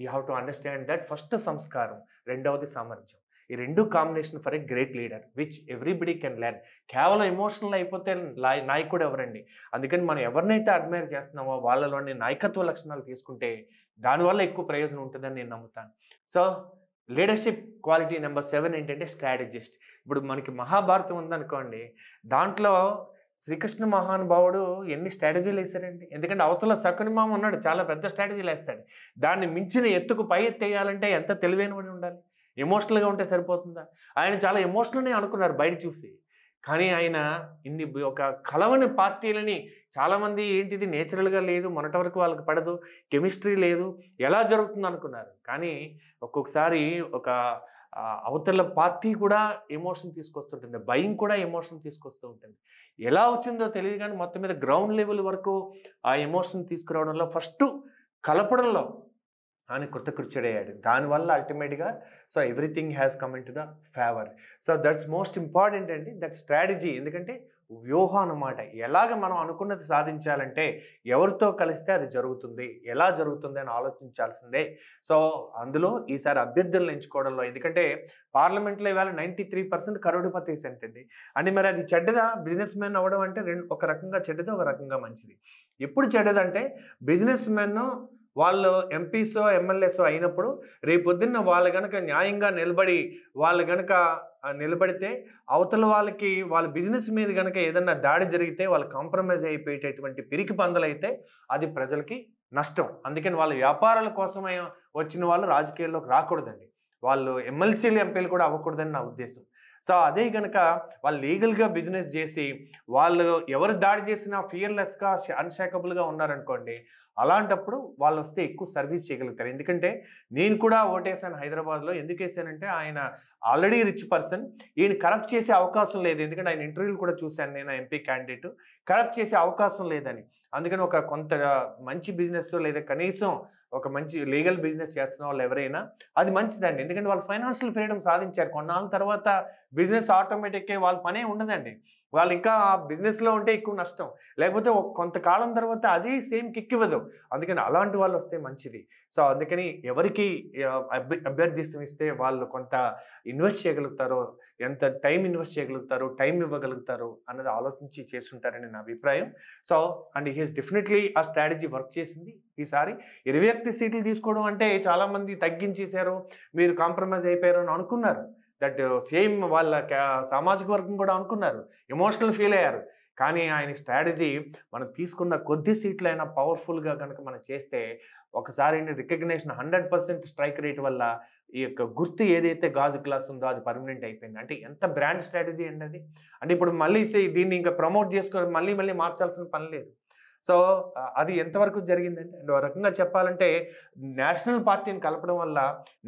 you have to understand that first సంస్కారం, రెండవది సామర్థ్యం. ఈ 2 combination for a great leader which everybody can learn. కేవలం ఎమోషనల్ అయిపోతే నాయకుడు ఎవరండి? అందుకని మనం ఎవరినైతే అడ్మైర్ చేస్తున్నామో వాళ్ళలోని నాయకత్వ లక్షణాలు తీసుకుంటే దానివల్ల ఎక్కువ ప్రయోజనం ఉంటుందని నేను నమ్ముతాను. సో, లీడర్షిప్ క్వాలిటీ నెంబర్ 7 ఏంటంటే స్ట్రాటజిస్ట్. ఇప్పుడు మనకి మహాభారతం ఉందనుకోండి, దాంట్లో శ్రీకృష్ణ మహానుభావుడు ఎన్ని స్ట్రాటజీలు వేశారండి. ఎందుకంటే అవతల శకునిమామ ఉన్నాడు, చాలా పెద్ద స్ట్రాటజీలు వేస్తాడు. దాన్ని మించిన ఎత్తుకు పై ఎత్తేయాలంటే ఎంత తెలివైన వాడు ఉండాలి. ఎమోషనల్గా ఉంటే సరిపోతుందా? ఆయన చాలా ఎమోషనల్ని అనుకున్నారు బయట చూసి. కానీ ఆయన ఒక కలవని పార్టీలని, చాలామంది ఏంటిది నేచురల్గా లేదు, మొన్నటి వరకు వాళ్ళకి పడదు, కెమిస్ట్రీ లేదు, ఎలా జరుగుతుంది అనుకున్నారు. కానీ ఒక్కొక్కసారి అవతల పార్టీ కూడా ఎమోషన్ తీసుకొస్తుంటుంది, భయం కూడా ఎమోషన్ తీసుకొస్తూ ఉంటుంది. ఎలా వచ్చిందో తెలియదు కానీ మొత్తం మీద గ్రౌండ్ లెవెల్ వరకు ఆ ఎమోషన్ తీసుకురావడంలో, ఫస్ట్ కలపడంలో ఆయన కృతకృత్యుడయ్యాడు. దానివల్ల అల్టిమేట్గా so everything has come in to the favour. So that's most important అండి, దట్ స్ట్రాటజీ. ఎందుకంటే వ్యూహం అన్నమాట. ఎలాగ మనం అనుకున్నది సాధించాలంటే ఎవరితో కలిస్తే అది జరుగుతుంది, ఎలా జరుగుతుంది అని ఆలోచించాల్సిందే. సో అందులో ఈసారి అభ్యర్థులను ఎంచుకోవడంలో, ఎందుకంటే పార్లమెంట్లో ఇవాళ 93% కరోడుపతీస్ ఏంటండి. అంటే మరి అది చెడ్డదా? బిజినెస్ మ్యాన్ అవ్వడం అంటే ఒక రకంగా చెడ్డది, ఒక రకంగా మంచిది. ఎప్పుడు చెడ్డదంటే బిజినెస్ మెన్ వాళ్ళు ఎంపీసో ఎమ్మెల్యేసో అయినప్పుడు రేపొద్దున్న వాళ్ళు గనక న్యాయంగా నిలబడితే అవతల వాళ్ళకి వాళ్ళ బిజినెస్ మీద గనక ఏదన్నా దాడి జరిగితే వాళ్ళు కాంప్రమైజ్ అయిపోయేటటువంటి పిరికి పందలైతే అది ప్రజలకి నష్టం. అందుకని వాళ్ళ వ్యాపారాల కోసమే వచ్చిన వాళ్ళు రాజకీయాల్లోకి రాకూడదండి. వాళ్ళు ఎమ్మెల్సీలు, ఎంపీలు కూడా అవ్వకూడదని నా ఉద్దేశం. సో అదే గనక వాళ్ళు లీగల్‌గా బిజినెస్ జేసి, వాళ్ళు ఎవరు దాడి చేసినా ఫియర్‌లెస్‌గా, అన్‌షేకబుల్‌గా ఉన్నారనుకోండి, అలాంటప్పుడు వాళ్ళొస్తే ఎక్కువ సర్వీస్ చేయగలుగుతారు. ఎందుకంటే నేను కూడా ఓటేసాను హైదరాబాద్‌లో. ఎందుకేసానంటే ఆయన ఆల్రెడీ రిచ్ పర్సన్. ఈయన కరప్ట్ చేసే అవకాశం లేదు. ఎందుకంటే ఆయన ఇంటర్వ్యూలు కూడా చూసాను నేను, ఎంపీ క్యాండిడేట్. కరప్ట్ చేసే అవకాశం లేదని. అందుకని కొంత మంచి బిజినెస్ లేదా కనీసం ఒక మంచి లీగల్ బిజినెస్ చేస్తున్న వాళ్ళు ఎవరైనా అది మంచిదండి. ఎందుకంటే వాళ్ళు ఫైనాన్షియల్ ఫ్రీడమ్ సాధించారు. కొన్నాళ్ళ తర్వాత బిజినెస్ ఆటోమేటిక్‌గా వాళ్ళ పనే ఉండదండి. వాళ్ళు ఇంకా ఆ బిజినెస్‌లో ఉంటే ఎక్కువ నష్టం. లేకపోతే కొంతకాలం తర్వాత అది సేమ్ కిక్ ఇవ్వదు. అందుకని అలాంటి వాళ్ళొస్తే మంచిది. సో అందుకని ఎవరికి అభ్యర్థిత్వం ఇస్తే వాళ్ళు కొంత ఇన్వెస్ట్ చేయగలుగుతారో, ఎంత టైం ఇన్వెస్ట్ చేయగలుగుతారో, టైం ఇవ్వగలుగుతారో అన్నది ఆలోచించి చేసుంటారని నా అభిప్రాయం. So and he has definitely ఆ స్ట్రాటజీ వర్క్ చేసింది ఈసారి. 21 సీట్లు తీసుకోవడం అంటే చాలామంది తగ్గించేశారు, మీరు కాంప్రమైజ్ అయిపోయారు అని అనుకున్నారు. దట్ సేమ్ వాళ్ళ సామాజిక వర్గం కూడా అనుకున్నారు. ఎమోషనల్ ఫీల్ అయ్యారు. కానీ ఆయన స్ట్రాటజీ మనం తీసుకున్న కొద్ది సీట్లైనా పవర్‌ఫుల్‌గా గనక మనం చేస్తే ఒకసారి రికగ్నిషన్ 100% స్ట్రైక్ రేట్ వల్ల ఈ యొక్క గుర్తు ఏదైతే గాజు గ్లాస్ ఉందో అది పర్మనెంట్ అయిపోయింది. అంటే ఎంత బ్రాండ్ స్ట్రాటజీ అండి అది. అంటే ఇప్పుడు మళ్ళీ దీన్ని ఇంకా ప్రమోట్ చేసుకొని మళ్ళీ మళ్ళీ మార్చాల్సిన పని లేదు. సో అది ఎంతవరకు జరిగిందంటే అంటే ఒక రకంగా చెప్పాలంటే నేషనల్ పార్టీని కలపడం వల్ల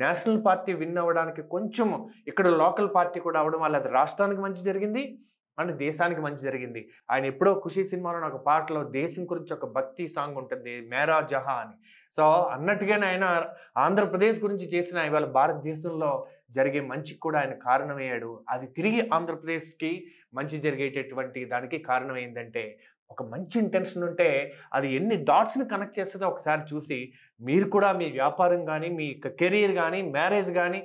నేషనల్ పార్టీ విన్ అవ్వడానికి కొంచెం ఇక్కడ లోకల్ పార్టీ కూడా అవ్వడం వల్ల అది రాష్ట్రానికి మంచి జరిగింది. అంటే దేశానికి మంచి జరిగింది. ఆయన ఎప్పుడో 'ఖుషి' సినిమాలో ఒక పాటలో దేశం గురించి ఒక భక్తి సాంగ్ ఉంటుంది. 'మేరా జహా' అని. సో అన్నట్టుగానే ఆయన ఆంధ్రప్రదేశ్ గురించి చేసిన ఇవాళ భారతదేశంలో జరిగే మంచికి కూడా ఆయన కారణమయ్యాడు. అది తిరిగి ఆంధ్రప్రదేశ్‌కి మంచి జరిగేటటువంటి దానికి కారణమైందంటే ఒక మంచి ఇంటెన్షన్ ఉంటే అది ఎన్ని డాట్స్‌ని కనెక్ట్ చేస్తదో ఒకసారి చూసి మీరు కూడా మీ వ్యాపారం గానీ, మీ కెరియర్ గానీ, మ్యారేజ్ గానీ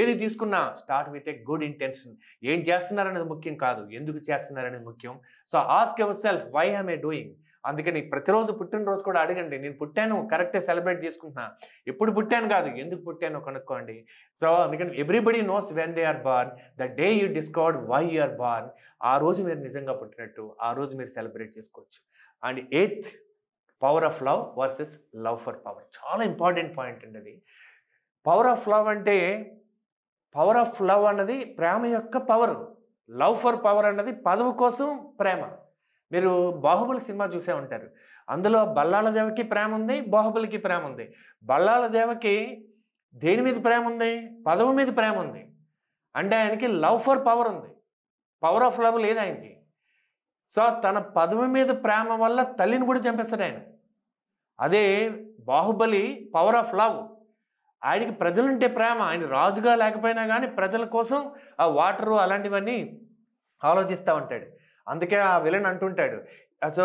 ఏది తీసుకున్నా start with a good intention. ఏం చేస్తున్నారనేది ముఖ్యం కాదు. ఎందుకు చేస్తున్నారనేది ముఖ్యం. So ask yourself why am I doing? అందుకని ప్రతిరోజు పుట్టినరోజు కూడా అడగండి. నేను పుట్టాను కరెక్టే సెలబ్రేట్ చేసుకుంటున్నా. ఎప్పుడు పుట్టాను కాదు, ఎందుకు పుట్టానో కనుక్కోండి. సో అందుకని everybody knows when they are born. The day you discovered why you are born. ఆ రోజు మీరు నిజంగా పుట్టినట్టు ఆ రోజు మీరు సెలబ్రేట్ చేసుకోవచ్చు. And eighth power of love versus love for power. చాలా ఇంపార్టెంట్ పాయింట్ అండి అది. పవర్ ఆఫ్ లవ్ అంటే పవర్ ఆఫ్ లవ్ అన్నది ప్రేమ యొక్క పవర్. లవ్ ఫర్ పవర్ అన్నది పదవి కోసం ప్రేమ. మీరు 'బాహుబలి' సినిమా చూసే ఉంటారు. అందులో బల్లాల దేవకి ప్రేమ ఉంది, బాహుబలికి ప్రేమ ఉంది. బల్లాల దేవకి దేని మీద ప్రేమ ఉంది? పదవి మీద ప్రేమ ఉంది. అంటే ఆయనకి లవ్ ఫర్ పవర్ ఉంది. పవర్ ఆఫ్ లవ్ లేదు ఆయనకి. సో తన పదవి మీద ప్రేమ వల్ల తల్లిని కూడా చంపేస్తాడు ఆయన. అదే బాహుబలి పవర్ ఆఫ్ లవ్. ఆయనకి ప్రజలంటే ప్రేమ. ఆయన రాజుగా లేకపోయినా కానీ ప్రజల కోసం ఆ వాటరు అలాంటివన్నీ ఆలోచిస్తూ ఉంటాడు. అందుకే ఆ విలన్ అంటుంటాడు, సో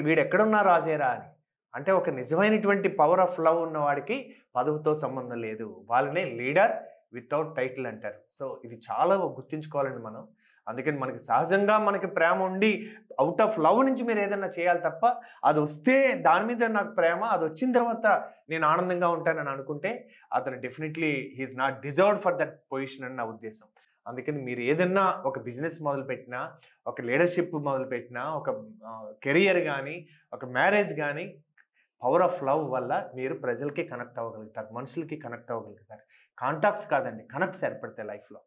వీడెక్కడున్నా రాజేరా అని. అంటే ఒక నిజమైనటువంటి పవర్ ఆఫ్ లవ్ ఉన్నవాడికి పదవితో సంబంధం లేదు. వాళ్ళనే లీడర్ వితౌట్ టైటిల్ అంటారు. సో ఇది చాలా గుర్తుంచుకోవాలండి మనం. అందుకని మనకి సహజంగా మనకి ప్రేమ ఉండి అవుట్ ఆఫ్ లవ్ నుంచి మీరు ఏదైనా చేయాలి తప్ప అది వస్తే దాని మీద నాకు ప్రేమ, అది వచ్చిన తర్వాత నేను ఆనందంగా ఉంటానని అనుకుంటే అతను definitely he is not deserved for that position అని నా ఉద్దేశం. అందుకని మీరు ఏదన్నా ఒక బిజినెస్ మొదలుపెట్టినా, ఒక లీడర్షిప్ మొదలుపెట్టినా, ఒక కెరియర్ కానీ, ఒక మ్యారేజ్ కానీ పవర్ ఆఫ్ లవ్ వల్ల మీరు ప్రజలకి కనెక్ట్ అవ్వగలుగుతారు, మనుషులకి కనెక్ట్ అవ్వగలుగుతారు. కాంటాక్ట్స్ కాదండి, కనెక్ట్స్ ఏర్పడతాయి లైఫ్లో.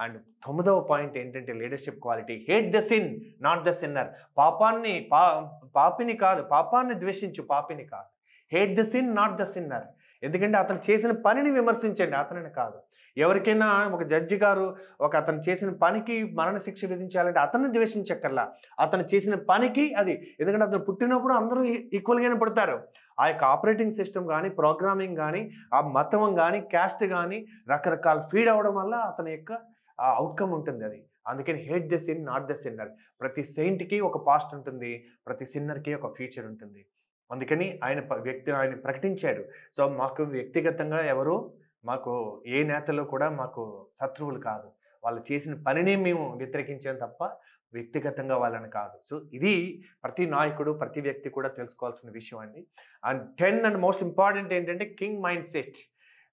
అండ్ 9వ పాయింట్ ఏంటంటే leadership quality, hate the sin not the sinner. పాపిని కాదు, పాపాన్ని ద్వేషించు, పాపిని కాదు. Hate the sin not the sinner. ఎందుకంటే అతను చేసిన పనిని విమర్శించండి, అతనిని కాదు. ఎవరికైనా ఒక జడ్జి గారు అతను చేసిన పనికి మరణశిక్ష విధించాలంటే అతన్ని ద్వేషించక్కర్లా, అతను చేసిన పనికి అది. ఎందుకంటే అతను పుట్టినప్పుడు అందరూ ఈక్వల్గానే పుడతారు. ఆ యొక్క ఆపరేటింగ్ సిస్టమ్ కానీ, ప్రోగ్రామింగ్ కానీ, ఆ మతం కానీ, క్యాస్ట్ కానీ రకరకాల ఫీడ్ అవ్వడం వల్ల అతని యొక్క అవుట్కమ్ ఉంటుంది అది. అందుకని hate the sin not the sinner. ప్రతి సెయింట్కి ఒక పాస్ట్ ఉంటుంది, ప్రతి సిన్నర్కి ఒక ఫ్యూచర్ ఉంటుంది. అందుకని ఆయన ప్రకటించాడు. సో మాకు వ్యక్తిగతంగా మాకు ఏ నేతలు కూడా మాకు శత్రువులు కాదు. వాళ్ళు చేసిన పనిని మేము వ్యతిరేకించాం తప్ప వ్యక్తిగతంగా వాళ్ళని కాదు. సో ఇది ప్రతి నాయకుడు, ప్రతి వ్యక్తి కూడా తెలుసుకోవాల్సిన విషయం అండి. అండ్ 10 అండ్ మోస్ట్ ఇంపార్టెంట్ ఏంటంటే king mind set.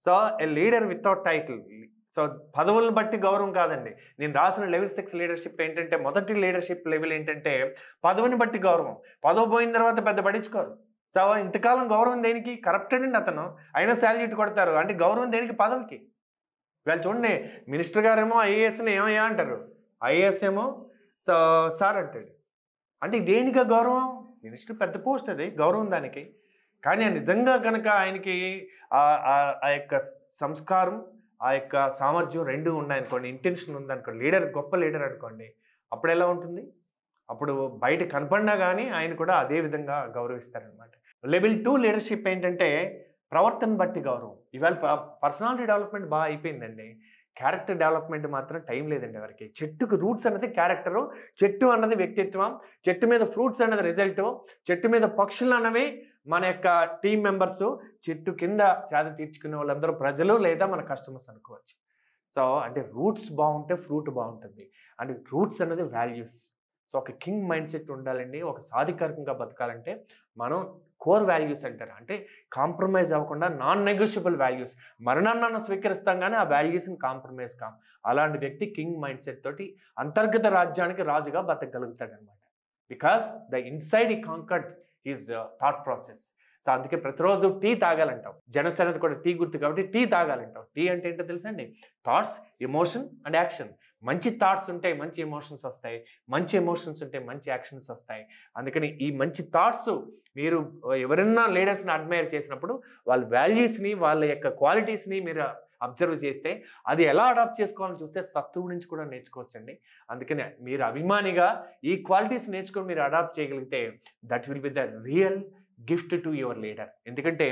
So a leader without title. So పదవులను బట్టి గౌరవం కాదండి. నేను రాసిన లెవెల్ 6 లీడర్షిప్ ఏంటంటే, మొదటి లీడర్షిప్ లెవెల్ ఏంటంటే పదవిని బట్టి గౌరవం. పదవి పోయిన తర్వాత పెద్ద పడించుకోరు. సో ఇంతకాలం గౌరవం దేనికి? కరప్టెడ్ అండి అతను, అయినా శాల్యూట్ కొడతారు. అంటే గౌరవం దేనికి? పదవికి. వీళ్ళు చూడండి, మినిస్టర్ గారేమో ఐఏఎస్ని ఏమయ్యా అంటారు, ఐఏఎస్ ఏమో సార్ అంటాడు. అంటే దేనికి గౌరవం? మినిస్టర్ పెద్ద పోస్ట్, అది గౌరవం దానికి. కానీ నిజంగా కనుక ఆయనకి ఆ యొక్క సంస్కారం, ఆ యొక్క సామర్థ్యం రెండు ఉన్నాయనుకోండి, ఇంటెన్షన్ ఉందనుకోండి, లీడర్ గొప్ప లీడర్ అనుకోండి, అప్పుడు ఎలా ఉంటుంది? అప్పుడు బయట కనపడినా కానీ ఆయన కూడా అదే విధంగా గౌరవిస్తారనమాట. లెవెల్ 2 లీడర్షిప్ ఏంటంటే ప్రవర్తన బట్టి గౌరవం. ఇవాళ పర్సనాలిటీ డెవలప్మెంట్ బాగా అయిపోయిందండి, క్యారెక్టర్ డెవలప్మెంట్ మాత్రం టైం లేదండి ఎవరికి. చెట్టుకు రూట్స్ అన్నది క్యారెక్టరు, చెట్టు అన్నది వ్యక్తిత్వం, చెట్టు మీద ఫ్రూట్స్ అన్నది రిజల్ట్, చెట్టు మీద పక్షులు అన్నవి మన యొక్క టీం మెంబర్స్, చెట్టు కింద సేద తీర్చుకునే వాళ్ళందరూ ప్రజలు లేదా మన కస్టమర్స్ అనుకోవచ్చు. సో అంటే రూట్స్ బాగుంటే ఫ్రూట్ బాగుంటుంది. అంటే రూట్స్ అన్నది వాల్యూస్. సో ఒక కింగ్ మైండ్ సెట్ ఉండాలండి. ఒక సాధికారికంగా బతకాలంటే మనం కోర్ వాల్యూస్ అంటారు, అంటే కాంప్రమైజ్ అవ్వకుండా నాన్ నెగోషియబుల్ వాల్యూస్. మరణాన్ని స్వీకరిస్తాం కానీ ఆ వాల్యూస్ని కాంప్రమైజ్ కాం. అలాంటి వ్యక్తి కింగ్ మైండ్ సెట్ తోటి అంతర్గత రాజ్యానికి రాజుగా బతకగలుగుతాడు అనమాట. బికాస్ ద ఇన్సైడ్ ఈ conquered his thought process. So అందుకే ప్రతిరోజు టీ తాగాలంటాం. జనసేనది కూడా టీ గుర్తు కాబట్టి టీ తాగాలంటాం. టీ అంటే ఏంటో తెలుసా అండి? Thoughts, emotion and action. మంచి థాట్స్ ఉంటే మంచి ఎమోషన్స్ వస్తాయి, మంచి ఎమోషన్స్ ఉంటే మంచి యాక్షన్స్ వస్తాయి. అందుకని ఈ మంచి థాట్స్ మీరు ఎవరైనా లీడర్స్ని అడ్మైర్ చేసినప్పుడు వాళ్ళ వాల్యూస్ని, వాళ్ళ యొక్క క్వాలిటీస్ని మీరు అబ్జర్వ్ చేస్తే అది ఎలా అడాప్ట్ చేసుకోవాలని చూస్తే శత్రువు నుంచి కూడా నేర్చుకోవచ్చండి. అందుకని మీరు అభిమానిగా ఈ క్వాలిటీస్ నేర్చుకొని మీరు అడాప్ట్ చేయగలిగితే that will be the real gift to your leader. ఎందుకంటే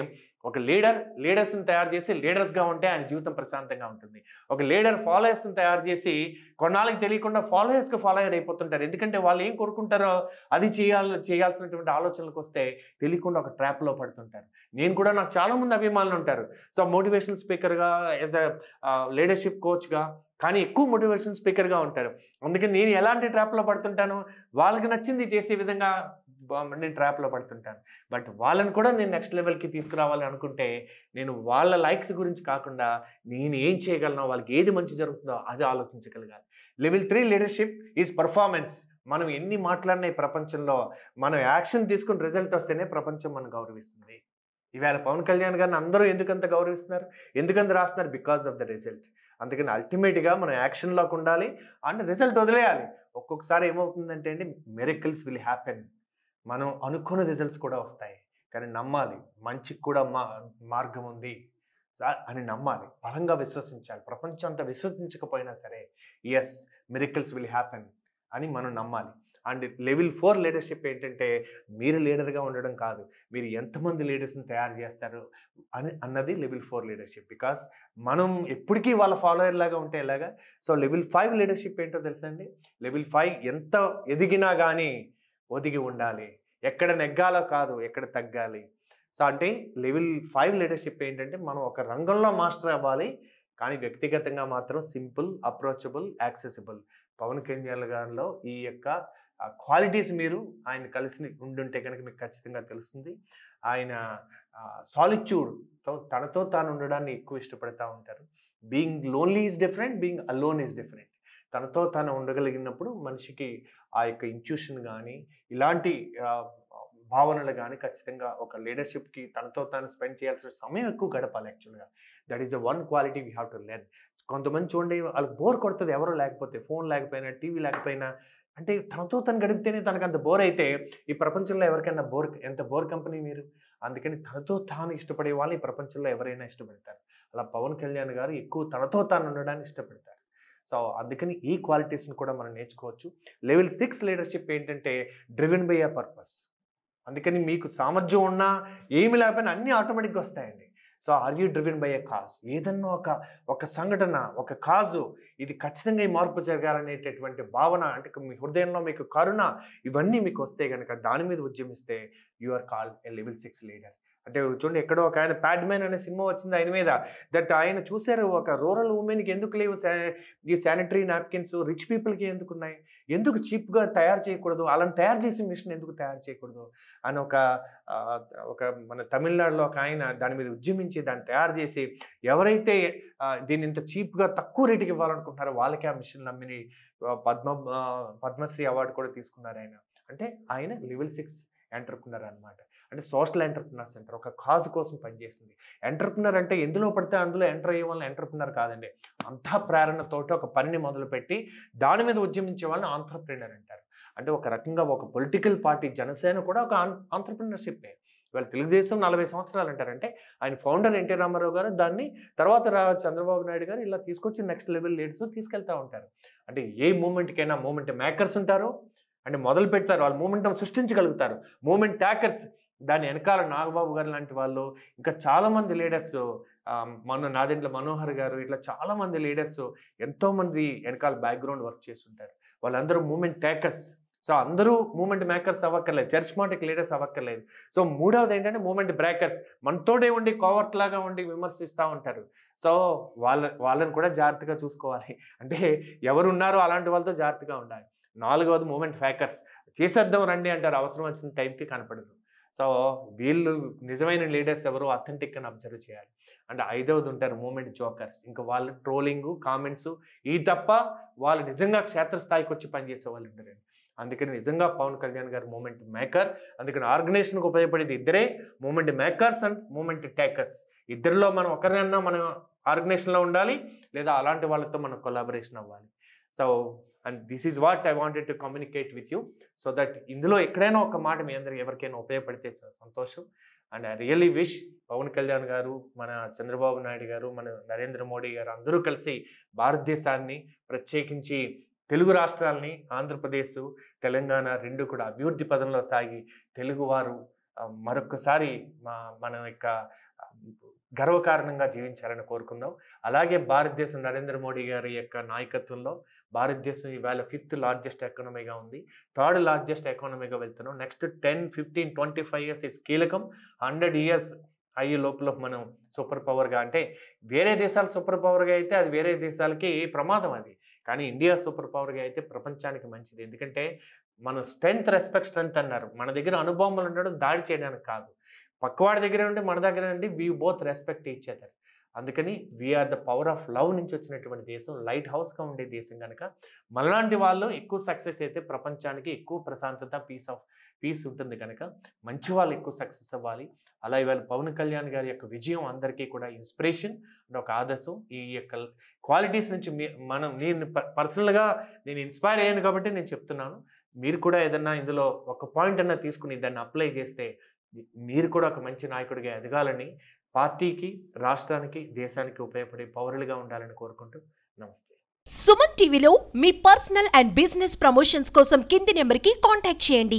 ఒక లీడర్స్ని తయారు చేసి లీడర్స్గా ఉంటే ఆయన జీవితం ప్రశాంతంగా ఉంటుంది. ఒక లీడర్ ఫాలోయర్స్ని తయారు చేసి కొన్నాళ్ళకి తెలియకుండా ఫాలోయర్స్కి ఫాలోయర్ అయిపోతుంటారు. ఎందుకంటే వాళ్ళు ఏం కోరుకుంటారో అది చేయాల్సినటువంటి ఆలోచనలకు వస్తే తెలియకుండా ఒక ట్రాప్లో పడుతుంటారు. నేను కూడా, నాకు చాలామంది అభిమానులు ఉంటారు. సో మోటివేషన్ స్పీకర్గా, యాజ్ అ లీడర్షిప్ కోచ్గా, కానీ ఎక్కువ మోటివేషన్ స్పీకర్గా ఉంటారు. అందుకని నేను ఎలాంటి ట్రాప్లో పడుతుంటాను, వాళ్ళకి నచ్చింది చేసే విధంగా నేను ట్రాప్లో పడుతుంటాను. బట్ వాళ్ళని కూడా నేను నెక్స్ట్ లెవెల్కి తీసుకురావాలి అనుకుంటే నేను వాళ్ళ లైక్స్ గురించి కాకుండా నేను ఏం చేయగలను, వాళ్ళకి ఏది మంచి జరుగుతుందో అది ఆలోచించగలగాలి. Level 3 leadership is performance. మనం ఎన్ని మాట్లాడినా ఈ ప్రపంచంలో మనం యాక్షన్ తీసుకుని రిజల్ట్ వస్తేనే ప్రపంచం మనం గౌరవిస్తుంది. ఈవేళ పవన్ కళ్యాణ్ గారిని అందరూ ఎందుకంత గౌరవిస్తున్నారు, ఎందుకంత రాస్తున్నారు? Because of the result. అందుకని అల్టిమేట్గా మనం యాక్షన్లోకి ఉండాలి అండ్ రిజల్ట్ వదిలేయాలి. ఒక్కొక్కసారి ఏమవుతుందంటే అండి, మిరకిల్స్ విల్ హ్యాపెన్. మనం అనుకున్న రిజల్ట్స్ కూడా వస్తాయి, కానీ నమ్మాలి, మంచికి కూడా మార్గం ఉంది అని నమ్మాలి, బలంగా విశ్వసించాలి. ప్రపంచం అంతా విశ్వసించకపోయినా సరే ఎస్, మిరకిల్స్ విల్ హ్యాపెన్ అని మనం నమ్మాలి. అండ్ లెవెల్ 4 లీడర్షిప్ ఏంటంటే మీరు లీడర్గా ఉండడం కాదు, మీరు ఎంతమంది లీడర్స్ని తయారు చేస్తారు అన్నది లెవెల్ 4 లీడర్షిప్. బికాస్ మనం ఎప్పటికీ వాళ్ళ ఫాలోయర్ లాగా ఉంటే ఎలాగా. సో లెవెల్ 5 లీడర్షిప్ ఏంటో తెలుసా అండి? లెవెల్ 5 ఎంత ఎదిగినా కానీ ఒదిగి ఉండాలి, ఎక్కడ నెగ్గాలో కాదు ఎక్కడ తగ్గాలి. సో అంటే లెవెల్ 5 లీడర్షిప్ ఏంటంటే మనం ఒక రంగంలో మాస్టర్ అవ్వాలి, కానీ వ్యక్తిగతంగా మాత్రం simple, approachable, accessible. Pawan Kalyan గారిలో ఈ యొక్క క్వాలిటీస్ మీరు ఆయన కలిసి ఉండుంటే కనుక మీకు ఖచ్చితంగా తెలుస్తుంది. ఆయన సాలిట్యూడ్తో తనతో తాను ఉండడాన్ని ఎక్కువ ఇష్టపడతా ఉంటారు. Being lonely is different, being alone is different. తనతో తాను ఉండగలిగినప్పుడు మనిషికి ఆ యొక్క ఇంట్యూషన్ కానీ ఇలాంటి భావనలు కానీ ఖచ్చితంగా ఒక లీడర్షిప్కి తనతో తాను స్పెండ్ చేయాల్సిన సమయం ఎక్కువ గడపాలి. యాక్చువల్గా that is the one quality we have to learn. కొంతమంది చూడండి, వాళ్ళకి బోర్ కొడుతుంది, ఎవరో లేకపోతే, ఫోన్ లేకపోయినా, టీవీ లేకపోయినా, అంటే తనతో తను గడిపితేనే తనకు అంత బోర్ అయితే ఈ ప్రపంచంలో ఎవరికైనా ఎంత బోర్ కంపెనీ మీరు. అందుకని తనతో తాను ఇష్టపడే వాళ్ళు ఈ ప్రపంచంలో ఎవరైనా ఇష్టపడతారు. అలా పవన్ కళ్యాణ్ గారు ఎక్కువ తనతో తాను ఉండడానికి ఇష్టపడతారు. సో అందుకని ఈ క్వాలిటీస్ని కూడా మనం నేర్చుకోవచ్చు. లెవెల్ 6 లీడర్షిప్ ఏంటంటే డ్రివెన్ బై అ పర్పస్. అందుకని మీకు సామర్థ్యం ఉన్నా ఏమి లేకపోయినా అన్నీ ఆటోమేటిక్గా వస్తాయండి. So are you driven by a cause? ఏదన్నా ఒక సంఘటన, ఒక కాజు, ఇది ఖచ్చితంగా ఈ మార్పు జరగాలనేటటువంటి భావన, అంటే మీ హృదయంలో మీకు కరుణ, ఇవన్నీ మీకు వస్తే కనుక దాని మీద ఉద్యమిస్తే you are called a level 6 leader. అంటే చూడండి, ఎక్కడో ఒక ఆయన ప్యాడ్ మ్యాన్ అనే సినిమా వచ్చింది ఆయన మీద. దట్ ఆయన చూశారు, ఒక రూరల్ ఉమెన్కి ఎందుకు లేవు ఈ శానిటరీ నాప్కిన్స్, రిచ్ పీపుల్కి ఎందుకు ఉన్నాయి, ఎందుకు చీప్గా తయారు చేయకూడదు, అలాని తయారు చేసే మిషన్ ఎందుకు తయారు చేయకూడదు అని ఒక మన తమిళనాడులో ఒక ఆయన దాని మీద ఉద్యమించి దాన్ని తయారు చేసి ఎవరైతే దీన్ని ఇంత చీప్గా తక్కువ రేటుకి ఇవ్వాలనుకుంటున్నారో వాళ్ళకి ఆ మిషన్ నమ్మిని పద్మశ్రీ అవార్డు కూడా తీసుకున్నారు ఆయన. అంటే ఆయన లెవెల్ 6 ఎంటర్ప్రెన్యూర్ అనమాట. అంటే సోషల్ ఎంటర్‌ప్రెన్యూర్ సెంటర్ ఒక కాజ్ కోసం పనిచేసింది. ఎంటర్‌ప్రెన్యూర్ అంటే ఎందులో పడితే అందులో ఎంటర్ అయ్యే వాళ్ళని ఎంటర్‌ప్రెన్యూర్ కాదండి. అంతా ప్రేరణతోటి ఒక పనిని మొదలుపెట్టి దాని మీద ఉద్యమించే వాళ్ళని ఆంత్రప్రెన్యూర్ అంటారు. అంటే ఒక రకంగా ఒక పొలిటికల్ పార్టీ జనసేన కూడా ఒక ఆంత్రప్రెన్యూర్‌షిప్పే. ఇవాళ తెలుగుదేశం 40 సంవత్సరాలు అంటారంటే ఆయన ఫౌండర్ ఎన్టీ రామారావు గారు దాన్ని తర్వాత చంద్రబాబు నాయుడు గారు ఇలా తీసుకొచ్చి నెక్స్ట్ లెవెల్ లీడర్స్ తీసుకెళ్తా ఉంటారు. అంటే ఏ మూవ్‌మెంట్‌కైనా మూవ్‌మెంట్ మేకర్స్ ఉంటారు. అంటే మొదలు పెడతారు. వాళ్ళు మూవ్‌మెంట్‌ని సృష్టించగలుగుతారు. మూవ్‌మెంట్ ట్యాకర్స్ దాని వెనకాల నాగబాబు గారు లాంటి వాళ్ళు ఇంకా చాలామంది లీడర్స్ నాదెండ్ల మనోహర్ గారు ఇట్లా చాలామంది లీడర్స్ ఎంతోమంది వెనకాల బ్యాక్‌గ్రౌండ్ వర్క్ చేస్తుంటారు. వాళ్ళందరూ మూవ్‌మెంట్ టేకర్స్. సో అందరూ మూవ్‌మెంట్ మేకర్స్ అవ్వక్కర్లేదు. చరిస్మాటిక్ లీడర్స్ అవ్వక్కర్లేదు. సో మూడవది ఏంటంటే మూవ్‌మెంట్ బ్రేకర్స్. మనతోడే ఉండి కోవర్ట్ లాగా ఉండి విమర్శిస్తా ఉంటారు. సో వాళ్ళని కూడా జాగ్రత్తగా చూసుకోవాలి. అంటే ఎవరున్నారో అలాంటి వాళ్ళతో జాగ్రత్తగా ఉండాలి. నాలుగవది మూవ్‌మెంట్ ఫ్యాకర్స్. చేసేద్దాం రండి అంటారు. అవసరం వచ్చిన టైంకి కనపడరు. సో వీళ్ళు నిజమైన లీడర్స్ ఎవరో అథెంటిక్‌గా అబ్జర్వ్ చేయాలి. అండ్ ఐదవది ఉంటారు మూవ్‌మెంట్ జోకర్స్. ఇంకా వాళ్ళు ట్రోలింగు, కామెంట్స్ ఇవి తప్ప వాళ్ళు నిజంగా క్షేత్రస్థాయికి వచ్చి పనిచేసే వాళ్ళు ఉంటారండి. అందుకని నిజంగా పవన్ కళ్యాణ్ గారు మూవ్‌మెంట్ మేకర్. అందుకని ఆర్గనైజేషన్‌కి ఉపయోగపడేది ఇద్దరే movement makers and movement takers. ఇద్దరిలో మనం ఒకరినన్నా మనం ఆర్గనైజేషన్‌లో ఉండాలి. లేదా అలాంటి వాళ్ళతో మనం కొలాబరేషన్ అవ్వాలి. So and this is what I wanted to communicate with you. So that ఇందులో ఎక్కడైనా ఒక మాట మీ అందరికి ఎవరికైనా ఉపయోగపడితే సంతోషం. And I really wish Pawan Kalyan garu, మన చంద్రబాబు నాయుడు గారు, మన నరేంద్ర మోడీ గారు అందరూ కలిసి భారతదేశాన్ని ప్రత్యేకించి తెలుగు రాష్ట్రాలని ఆంధ్రప్రదేశ్, తెలంగాణ 2 కూడా అభివృద్ధి పదంలో సాగి తెలుగువారు మరొక్కసారి మన యొక్క గర్వకారణంగా జీవించాలని కోరుకుందాం. అలాగే భారతదేశం నరేంద్ర మోడీ గారి యొక్క నాయకత్వంలో భారతదేశం ఈవేళ 5th లార్జెస్ట్ ఎకానమీగా ఉంది. 3rd లార్జెస్ట్ ఎకానమీగా వెళ్తున్నాం. నెక్స్ట్ 10, 15, 25 ఇయర్స్ ఇస్ కీలకం. 100 ఇయర్స్ అయ్యే లోపల మనం సూపర్ పవర్గా అంటే వేరే దేశాలు సూపర్ పవర్గా అయితే అది వేరే దేశాలకి ప్రమాదం అది. కానీ ఇండియా సూపర్ పవర్గా అయితే ప్రపంచానికి మంచిది. ఎందుకంటే మన స్ట్రెంగ్త్ అన్నారు. మన దగ్గర అణుబాంబులు ఉండడం దాడి చేయడానికి కాదు. పక్కవాడి దగ్గర ఉంటే మన దగ్గర ఉండి we both respect each other. అందుకని we are the power of love నుంచి వచ్చినటువంటి దేశం, లైట్ హౌస్గా ఉండే దేశం కనుక మనలాంటి వాళ్ళు ఎక్కువ సక్సెస్ అయితే ప్రపంచానికి ఎక్కువ ప్రశాంతత, పీస్ ఉంటుంది కనుక మంచి వాళ్ళు ఎక్కువ సక్సెస్ అవ్వాలి. అలా ఇవాళ పవన్ కళ్యాణ్ గారి యొక్క విజయం అందరికీ కూడా ఇన్స్పిరేషన్ అండ్ ఒక ఆదర్శం. ఈ యొక్క క్వాలిటీస్ నుంచి నేను పర్సనల్గా నేను ఇన్స్పైర్ అయ్యాను కాబట్టి నేను చెప్తున్నాను. మీరు కూడా ఏదన్నా ఇందులో ఒక పాయింట్ అన్నా తీసుకుని దాన్ని అప్లై చేస్తే మీరు కూడా ఒక మంచి నాయకుడిగా ఎదగాలని, పార్టీకి, రాష్ట్రానికి, దేశానికి ఉపయోగపడే పౌరులుగా ఉండాలని కోరుకుంటూ నమస్తే. సుమన్ టీవీలో మీ పర్సనల్ అండ్ బిజినెస్ ప్రమోషన్స్ కోసం కింది నెంబర్కి కాంటాక్ట్ చేయండి.